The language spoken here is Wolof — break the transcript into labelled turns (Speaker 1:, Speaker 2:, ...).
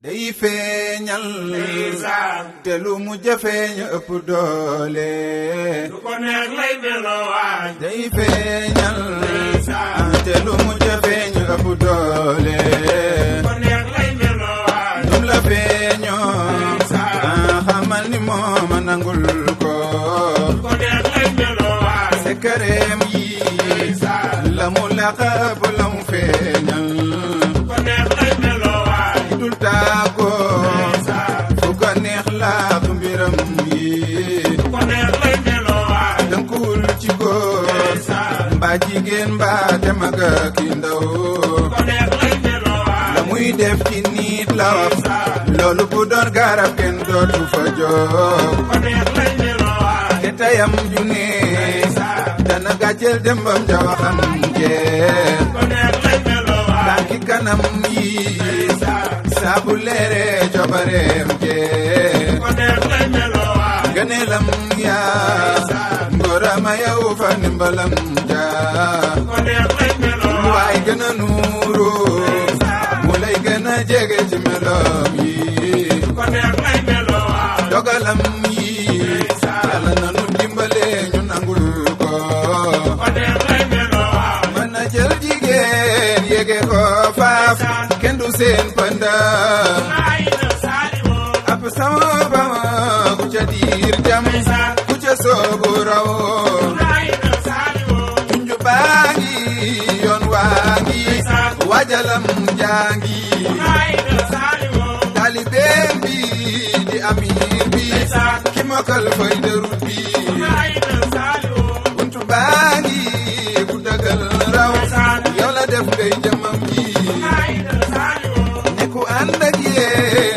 Speaker 1: day feeñal te lu mu jafeeñ ëpp doole
Speaker 2: lu ko neex lay meloo waay
Speaker 1: day feeñal te lu mu jafeeñ ëpp doole
Speaker 2: lu ko neex lay meloo waay
Speaker 1: num la feeñoo xamal ni mooma nangul ko
Speaker 2: lu ko neex lay meloo waay
Speaker 1: sekareem yi la mu laqab la mu feeñal
Speaker 2: lu ko neex lay meloo waay
Speaker 1: dul tàggoo fu ko neex laq mbiram yi
Speaker 2: lu ko neex lay meloo waay
Speaker 1: dënkuwul ci góor mbaa jigéen mbaa te mag ak ndaw
Speaker 2: lu ko neex lay meloo waay
Speaker 1: la muy def ci nit la wax loolu bu doon garab kenn dootu fa jóg
Speaker 2: lu ko neex lay meloo waay
Speaker 1: te tayam ju ne dana gàcceel dembam ja waxam jeex
Speaker 2: lu ko neex lay meloo waay
Speaker 1: tànki kanam yi saabu leere cobareem jeex
Speaker 2: lu ko neex lay meloo waay
Speaker 1: gëneelam yaa ngorama yow fa ndimbalam jaa
Speaker 2: lu ko neex lay meloo waay
Speaker 1: waay gën a nuuru mu lay gën a jege ci meloom yi
Speaker 2: lu ko neex lay meloo waay
Speaker 1: dogalam yi yàlla na nu dimbale ñu nangul ko
Speaker 2: lu ko neex lay meloo waay
Speaker 1: mën na jël jigéen yege ko faaf kenn du seen pënda
Speaker 2: ay na Saliou
Speaker 1: ab sama bama ku ca diir jam ku ca soobu raw
Speaker 2: ay na Saliou
Speaker 1: junju baa ngi yoon waa ngi wajalam jaangi
Speaker 2: ay na Saliou
Speaker 1: talibeem bi di amir bi ki mokkal fay dërut bi
Speaker 2: ay na Saliou
Speaker 1: buntu baa ngi ku dëggal raw yow la def ngay jëmam ji
Speaker 2: ay na Saliou
Speaker 1: ne ku ànd ak yee